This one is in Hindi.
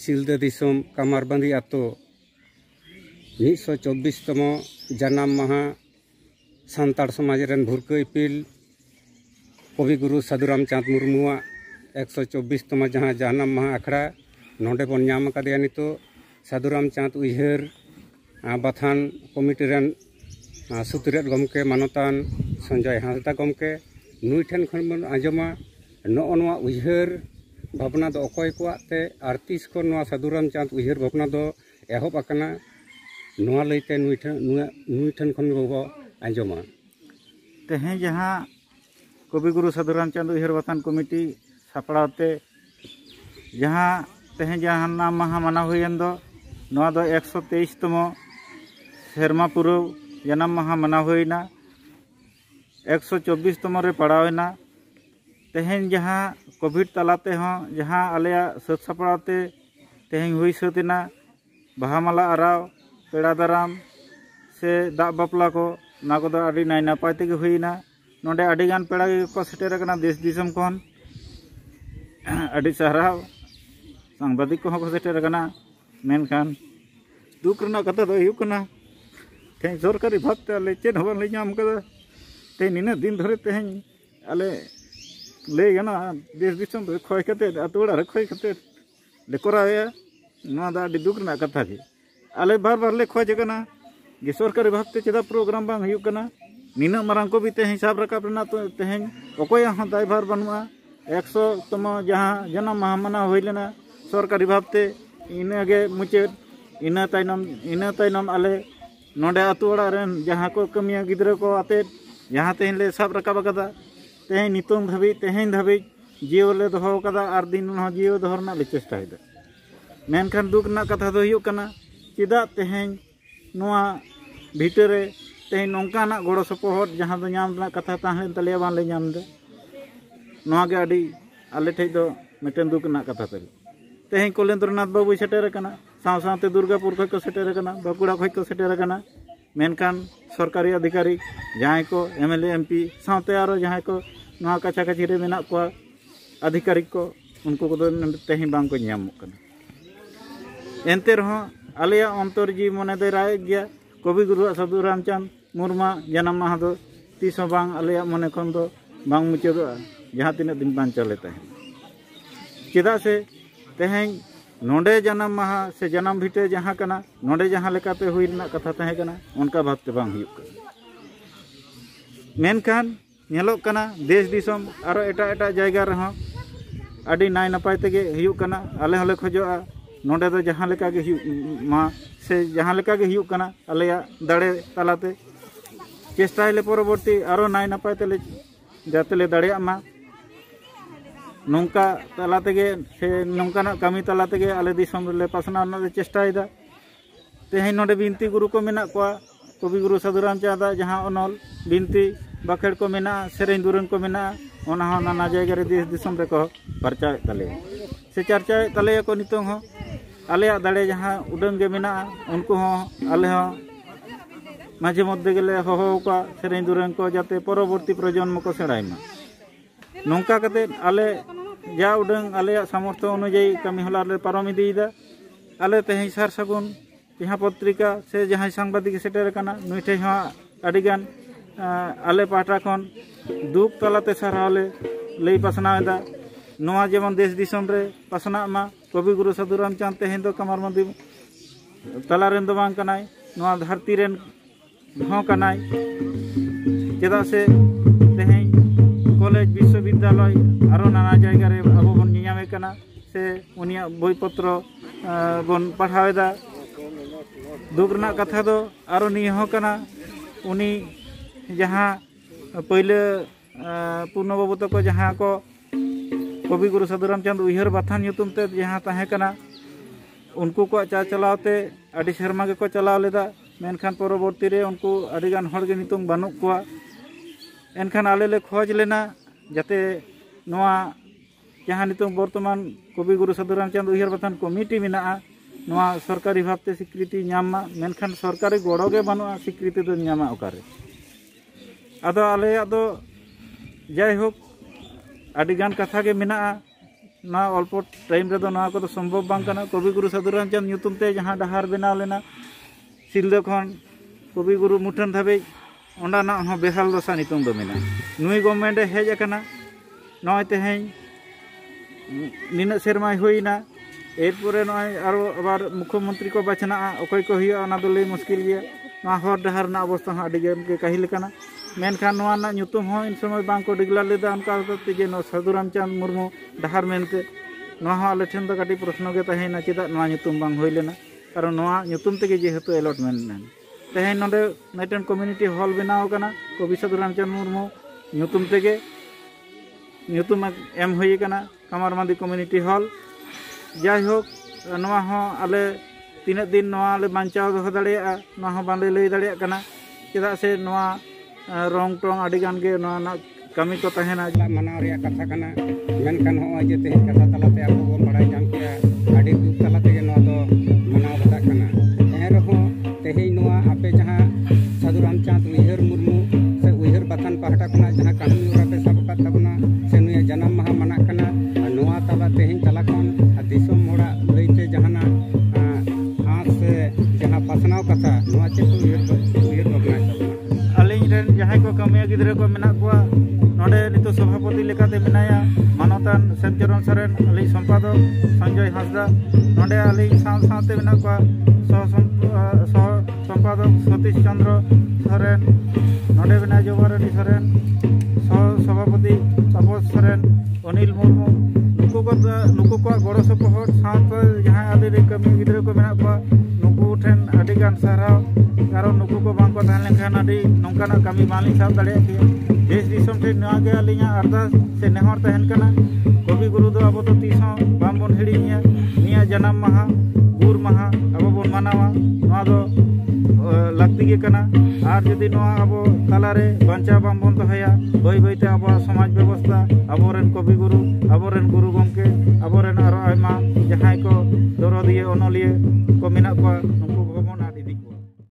सिलदा दिसोम कामारबंदी आतो 124तम जन्म माहा सान्ताड़ समाज रेन भुरका इपिल कविगुरु साधु रामचंद मुर्मुआ 124तम जहाँ जन्म माहा आखड़ा नोडे बन नाम कादेया नितो साधु रामचंद उइहर बाथान कमिटी रेन सुतरेट गमके मानतान संजय हांसदा गमके नुई ठेन खन बन आंजमा नोआ उइहर भावना दो अकय कोआते आर तीस को नोआ साधु रामचंद उइहर भावना दो एहब आकना नोआ लैते नुई ठेन खन बो आंजमा तेहें जहाँ कविगुरु साधु रामचंद उइहर बाथान कमिटी सापड़ाते जहाँ तेहें जहाँ नाम माहा माना हुयन दो नोआ दो 123तम सेरमा पुरव जन्म माहा माना हुईना 124तम रे पड़ावेना तेहें जहाँ कोविड तलाते हों जहाँ आलिया सत सापड़ाते तेहें हुई सतना बाहा माला आराव पेड़ा दाराम से दाग बापला को ना को आड़ी नाय नापाय तेगे हुईना नोडे आड़ी गान पेड़ा को सेटेर कना देश दिसम कोन आड़ी साराव सांबादिक को को सेटेर कना मेनखान दुख रना कथा दो हुयुक कना तेहें सरकारी भाबते आले चेद हबन ले नाम कदा ते निना दिन धरे तेहें आले ले गना देश दिसम रे खय कते अतोड़ा रे खय कते ले कोराया ना दा आड़ी दुख रना कथा के आले बार बार ले खोज कना जे सरकारी भाबते चेदा प्रोग्राम बांग हुयुक कना निना मारांग को भी तेहें हिसाब रकाब रना तो तेहें अकोया हं दायभार बनुआ 100तम जहाँ जन्म माहा माना हुई लेना सरकारी भाबते इनागे मुचाद इना तायनम आले नोडे आतु ओड़ा रेन जहाँ को कमिया गिद्रा को आते जहाँ तेहें ले साब रकाब कदा तेहें नितोंग धाबी तेहें धाबी जियो ले दोहो कदा आर दिन हो जियो दोहो रना ले चेष्टायदा मेनखान दुख रना कथा दो हुयुक कना चेदा तेहें नोआ भिटरे तेहें नोंकाना गड़ो सपोहट जहाँ दो नाम रना कथा ताहें तलेया बान ले नाम दे नोआ गे आडी आले ठेज दो मिटेन दुख रना कथा तले तेहें कलेंद्रनाथ बाबू सेटेर कना साव सावते दुर्गापुर खय को सेटेर कना बाकुड़ा खय को सेटेर कना मेनखान सरकारी अधिकारी जहाँ को एमएलए एमपी सावते आरो जहाँ को नोआ काछा काछी रे मेना को अधिकारी को उनको को तेहें बांग को नामक कना एनते रहो आलिया अंतर जी मने दे राय गया कविगुरु साधु रामचंद मुर्मा जन्म माहा दो तीस बांग आलिया मने खन दो बांग मुचादो जहाँ तीना दिन बांचाव ले ताहें चेदा से तेहें नोडे जन्म माहा से जन्म भिटे जहाँ कना नोडे जहाँ लेकाते हुई रना कथा तहें कना उनका भाबते बांग हुयुक कना मेनखान नेलोक कना देश दिसम आरो एटा एटा जायगा रहो आडी नाय नापाय तेगे हुयुक कना आले हले खोजोआ नोडे दो जहाँ लेका गे हुयुक मा से जहाँ लेका गे हुयुक कना आलेया दाड़े तालाते चेष्टायले परवर्ती आरो नाय नापाय तेले जातेले दाड़ेया मा नौका तला तेगे से नौकाना कमी तला तेगे आले दिसम ले पासना ले चेष्टायदा तेहें नोडे बिनती गुरु को मेना कोआ कविगुरु साधु रामचंद जहाँ अनल बिनती बाखेड़ को मेना सेरें दुरन को मेना ओना हो नाना जायगा रे देश दिसम रे को परचाय तले से चर्चा तले को नितों हो आलेया दाड़े जहाँ उडंग गे मेना उनको हो आले हो माझे मध्य गेले होहो का सेरें दुरन को जाते परवर्ती प्रजन्म को सेड़ायमा नौका कते आले जा उडंग आले सामर्थ्य अनुयायी कमी हला ले पारम इदीदा आले तेहें सार सगुन जहाँ पत्रिका से जहाँ सांबादिक सेटेर कना नुई ठे हो आडिगान आले पाटा खन दुख तलाते सारावले लई पासनावेदा नोआ जेमन देश दिसम रे पासना मा कविगुरु साधु रामचंद तेहें दो कमारबंदी तला रेन दो बांग कनाय नोआ धरती रेन हो कनाय चेदा से तेहें कॉलेज विश्वविद्यालय आरो नाना जायगा रे अब बन नियामे कना से उनिया बई पत्र बन पढ़ावेदा दुख रना कथा दो आरो नि हो कना उनी जहाँ पहले पूर्ण बाबू तक जहाँ को कविगुरु साधु रामचंद उइहर बाथान ᱧᱩᱛᱩᱢ ते जहाँ ताहें कना उनको को चा चलावते आडी शर्मा के को चलाव लेदा मेनखान परवर्ती रे उनको आडीगान हर गे नितुम बानुक कोआ एनखान आले ले खोज लेना जाते नोआ जहाँ नितुम वर्तमान कविगुरु साधु रामचंद उइहर बाथान कमिटी मेना नोआ सरकारी भाबते स्वीकृति नामा मेनखान सरकारी गड़ो गे बानुआ स्वीकृति दो नामा ओकारे आदो आले आदो जायहोक आडिगान कथा गे मेना ना अल्प टाइम रे ना को संभव बांग कना कवि गुरु साधु रामचंद ᱧᱩᱛᱩᱢ ते जहां डहार बनाव लेना सिलदा खन कवि गुरु मुठन धाबे ओंडाना हो बेहाल दशा नितुम दो मेना नुई गवर्नमेंट हेज अकना नय तेहें निना सेरमाय होइना एरपरे नय आरो आबार मुख्यमंत्री को बाचना अकय को हुआ ओना दो लई मुश्किल गया ना हर डहार ना अवस्था हो अडी गन के काहिल कना मेनखान नोआ ना ᱧᱩᱛᱩम हो इन समय बांग को डिगला लेदा अनका ते जे नो साधु रामचंद मुर्मू डहार मेनते नोआ हो आले ठेन दो काटी प्रश्न के तहेना चेदा नोआ ᱧᱩᱛᱩम बांग होई लेना कारण नोआ ᱧᱩᱛᱩम तेगे जेहेतु अलॉटमेंट ना तेहेन नोडे मेटन कम्युनिटी हॉल बनाव कना कवि साधु रामचंद मुर्मू ᱧᱩᱛᱩम तेगे ᱧᱩᱛᱩम एम होई कना कमरमांदी कम्युनिटी हॉल जाय होक नोआ हो आले तीना दिन नोआ आले बांचाव दो दाड़िया नोआ हो बांले लई दाड़िया कना चेदा से नोआ रंग टोंग अडी गान गे नोआ ना कमी को तहेना मनाव रिया कथा कना मेनखान हो जे तेहे कथा तलाते आपो बो बड़ाई जाम किया अडी दुख तलाते गे नोआ दो मनाव बता कना ए रहो तेहे नोआ आपे जहां साधु रामचंद उयहर मुर्मू से उयहर बाथान पहाटा कना जहां कानून उरा पे सब का तबना से नुया जन्म माह मना कना नोआ तला तेहे तला कोन दिसम मोड़ा लईते जहाना आस जहां पासनाव कथा नोआ चे उयहर बगना अलिंग रेन जहां को कमिया गिदरे को मेना को नोडे नितो सभापति लेकाते मेनाया मानवतान सेमचरण सरेन अलिंग संपादक संजय हांसदा नोडे अलिंग साथे मेना को सह संपादक सतीश चंद्र सरेन नोडे मेना जवारणी सरेन सह सभापति तापस सरेन अनिल मुर्मू नुकु को गड़ो सपोहट साथ जहां आदि कमी गिदरे को मेना को नुकु ठेन अडी गान साराव कारण नुकु को बांग को तहन लेखान अडी नोंकाना कमी बाली साब दाड़े के देश दिसम ठे नवा गे अलिया अरदास से नेहर तहन कना कवि गुरु दो अब तो तीसो बाम बोन हिड़िया निया जन्म माहा गुर माहा अब बोन मानावा नवा दो लगती के कना आर जदि नवा अब तालारे बांचा बाम बोन दहया बई बईते अब समाज व्यवस्था अबोरेन कवि गुरु अबोरेन गुरु गमके अबोरेन आरो आयमा जहां को दरदिए अनलिए को मेना को